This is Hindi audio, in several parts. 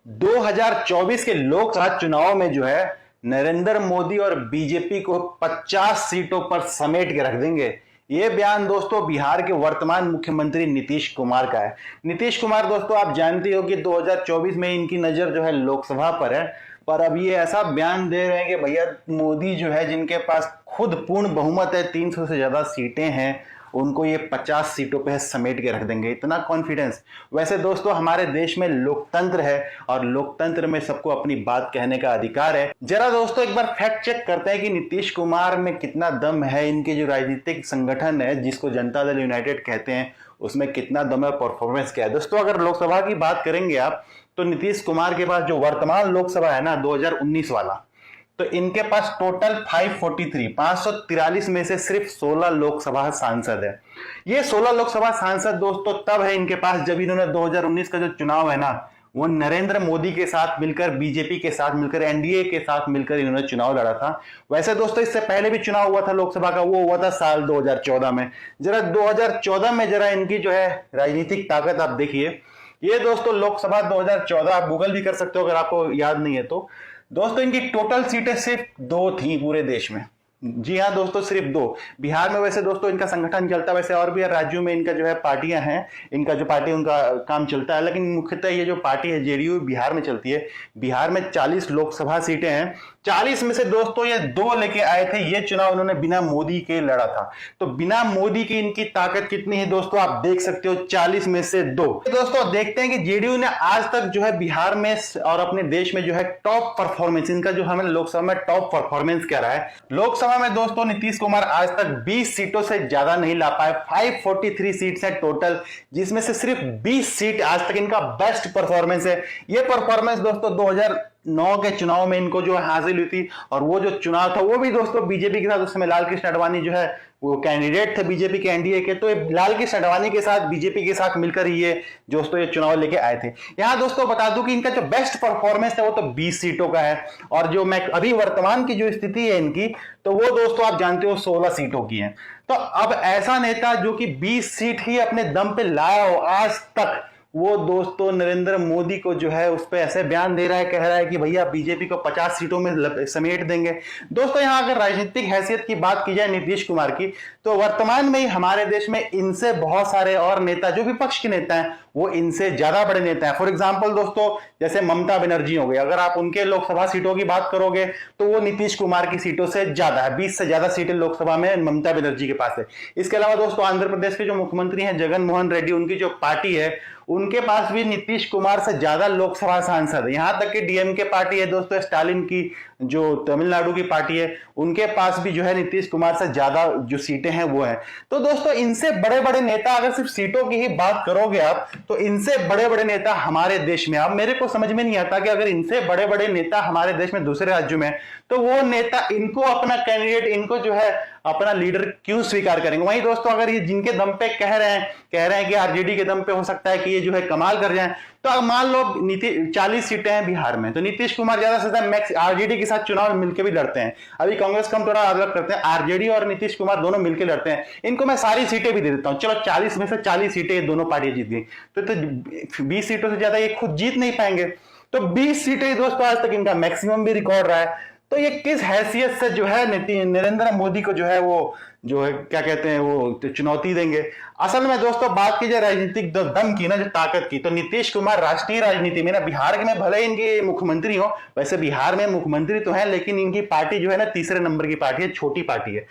2024 के लोकसभा चुनाव में जो है नरेंद्र मोदी और बीजेपी को 50 सीटों पर समेट के रख देंगे। ये बयान दोस्तों बिहार के वर्तमान मुख्यमंत्री नीतीश कुमार का है। नीतीश कुमार दोस्तों आप जानते हो कि 2024 में इनकी नजर जो है लोकसभा पर है, पर अब ये ऐसा बयान दे रहे हैं कि भैया मोदी जो है जिनके पास खुद पूर्ण बहुमत है, 300 से ज्यादा सीटें हैं, उनको ये 50 सीटों पे समेट के रख देंगे। इतना कॉन्फिडेंस। वैसे दोस्तों हमारे देश में लोकतंत्र है और लोकतंत्र में सबको अपनी बात कहने का अधिकार है। जरा दोस्तों एक बार फैक्ट चेक करते हैं कि नीतीश कुमार में कितना दम है, इनके जो राजनीतिक संगठन है जिसको जनता दल यूनाइटेड कहते हैं उसमें कितना दम है, परफॉर्मेंस क्या है। दोस्तों अगर लोकसभा की बात करेंगे आप तो नीतीश कुमार के पास जो वर्तमान लोकसभा है ना 2019 वाला, तो इनके पास टोटल 543 में से सिर्फ 16 लोकसभा सांसद है। ये 16 लोकसभा सांसद दोस्तों तब है इनके पास जब इन्होंने 2019 का जो चुनाव है ना वो नरेंद्र मोदी के साथ मिलकर, बीजेपी के साथ मिलकर, एनडीए के साथ मिलकर इन्होंने चुनाव लड़ा था। वैसे दोस्तों इससे पहले भी चुनाव हुआ था लोकसभा का, वो हुआ था साल 2014 में। जरा 2014 में जरा इनकी जो है राजनीतिक ताकत आप देखिए। ये दोस्तों लोकसभा 2014 आप गूगल भी कर सकते हो अगर आपको याद नहीं है तो। दोस्तों इनकी टोटल सीटें सिर्फ 2 थी पूरे देश में। जी हाँ दोस्तों सिर्फ 2। बिहार में वैसे दोस्तों इनका संगठन चलता है, वैसे और भी राज्यों में इनका जो है पार्टियां हैं, इनका जो पार्टी उनका काम चलता है, लेकिन मुख्यतः ये जो पार्टी है जेडीयू बिहार में चलती है। बिहार में 40 लोकसभा सीटें हैं। 40 में से दोस्तों ये 2 लेके आए थे। ये चुनाव उन्होंने बिना मोदी के लड़ा था। तो बिना मोदी की इनकी ताकत कितनी है दोस्तों आप देख सकते हो, 40 में से 2। दोस्तों देखते हैं कि जेडीयू ने आज तक जो है बिहार में और अपने देश में जो है टॉप परफॉर्मेंस, इनका जो हमें लोकसभा में टॉप परफॉर्मेंस क्या रहा है। लोकसभा में दोस्तों नीतीश कुमार आज तक 20 सीटों से ज्यादा नहीं ला पाए। 543 सीट्स हैं टोटल, जिसमें से सिर्फ 20 सीट आज तक इनका बेस्ट परफॉर्मेंस है। ये परफॉर्मेंस दोस्तों 2009 के चुनाव में इनको जो हासिल हुई थी, और वो जो चुनाव था वो भी दोस्तों बीजेपी के साथ, उस समय लाल कृष्ण आडवाणी जो है वो कैंडिडेट थे बीजेपी के एनडीए के, तो लाल कृष्ण आडवाणी के साथ बीजेपी के साथ मिलकर ये दोस्तों ये चुनाव लेके आए थे। यहां दोस्तों बता दूं कि इनका जो बेस्ट परफॉर्मेंस है वो तो 20 सीटों का है, और जो मैं अभी वर्तमान की जो स्थिति है इनकी, तो वो दोस्तों आप जानते हो 16 सीटों की है। तो अब ऐसा नेता जो कि 20 सीट ही अपने दम पे लाया हो आज तक, वो दोस्तों नरेंद्र मोदी को जो है उस पर ऐसे बयान दे रहा है, कह रहा है कि भैया बीजेपी को 50 सीटों में समेट देंगे। दोस्तों यहां अगर राजनीतिक हैसियत की बात की जाए नीतीश कुमार की, तो वर्तमान में ही हमारे देश में इनसे बहुत सारे और नेता जो विपक्ष के नेता हैं वो इनसे ज्यादा बड़े नेता हैं। फॉर एग्जाम्पल दोस्तों जैसे ममता बनर्जी हो गई, अगर आप उनके लोकसभा सीटों की बात करोगे तो वो नीतीश कुमार की सीटों से ज्यादा है। 20 से ज्यादा सीटें लोकसभा में ममता बनर्जी के पास है। इसके अलावा दोस्तों आंध्र प्रदेश के जो मुख्यमंत्री हैं जगन मोहन रेड्डी, उनकी जो पार्टी है उनके पास भी नीतीश कुमार से ज्यादा लोकसभा सांसद है। यहां तक कि डीएमके पार्टी है दोस्तों, स्टालिन की जो तमिलनाडु की पार्टी है, उनके पास भी जो है नीतीश कुमार से ज्यादा जो सीटें हैं वो है। तो दोस्तों इनसे बड़े बड़े नेता, अगर सिर्फ सीटों की ही बात करोगे आप, तो इनसे बड़े बड़े नेता हमारे देश में, अब मेरे को समझ में नहीं आता कि अगर इनसे बड़े बड़े नेता हमारे देश में दूसरे राज्यों में, तो वो नेता इनको अपना कैंडिडेट, इनको जो है अपना लीडर क्यों स्वीकार करेंगे। वहीं दोस्तों अगर ये जिनके दम पे कह रहे हैं कि आरजेडी के दम पे हो सकता है कि ये जो है कमाल कर जाए, तो अब मान लो 40 सीटें हैं बिहार में, तो नीतीश कुमार ज्यादा से ज्यादा मैक्स आरजेडी के साथ चुनाव मिलकर भी लड़ते हैं। अभी कांग्रेस का हम थोड़ा अलग करते हैं, आरजेडी और नीतीश कुमार दोनों मिलकर लड़ते हैं। इनको मैं सारी सीटें भी दे देता हूं, चलो 40 में से 40 सीटें दोनों पार्टियां जीत गई, तो 20 सीटों से ज्यादा ये खुद जीत नहीं पाएंगे। तो 20 सीटें दोस्तों आज तक इनका मैक्सिमम भी रिकॉर्ड रहा है। तो ये किस हैसियत से जो है नरेंद्र मोदी को जो है वो जो है क्या कहते हैं वो चुनौती देंगे। असल में दोस्तों बात की जाए राजनीतिक दम की ना, जो ताकत की, तो नीतीश कुमार राष्ट्रीय राजनीति में ना, बिहार में भले इनके मुख्यमंत्री हो, वैसे बिहार में मुख्यमंत्री तो है लेकिन इनकी पार्टी जो है ना तीसरे नंबर की पार्टी है, छोटी पार्टी है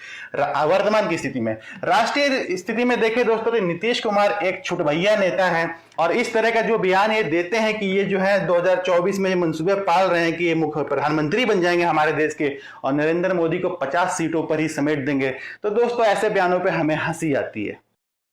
वर्तमान की स्थिति में। राष्ट्रीय स्थिति में देखें दोस्तों तो नीतीश कुमार एक छुटभैया नेता है, और इस तरह का जो बयान ये देते हैं कि ये जो है 2024 में मंसूबे पाल रहे हैं कि ये मुख्य प्रधानमंत्री बन जाएंगे हमारे देश के और नरेंद्र मोदी को 50 सीटों पर ही समेट देंगे, तो दोस्तों ऐसे बयानों पे हमें हंसी आती है।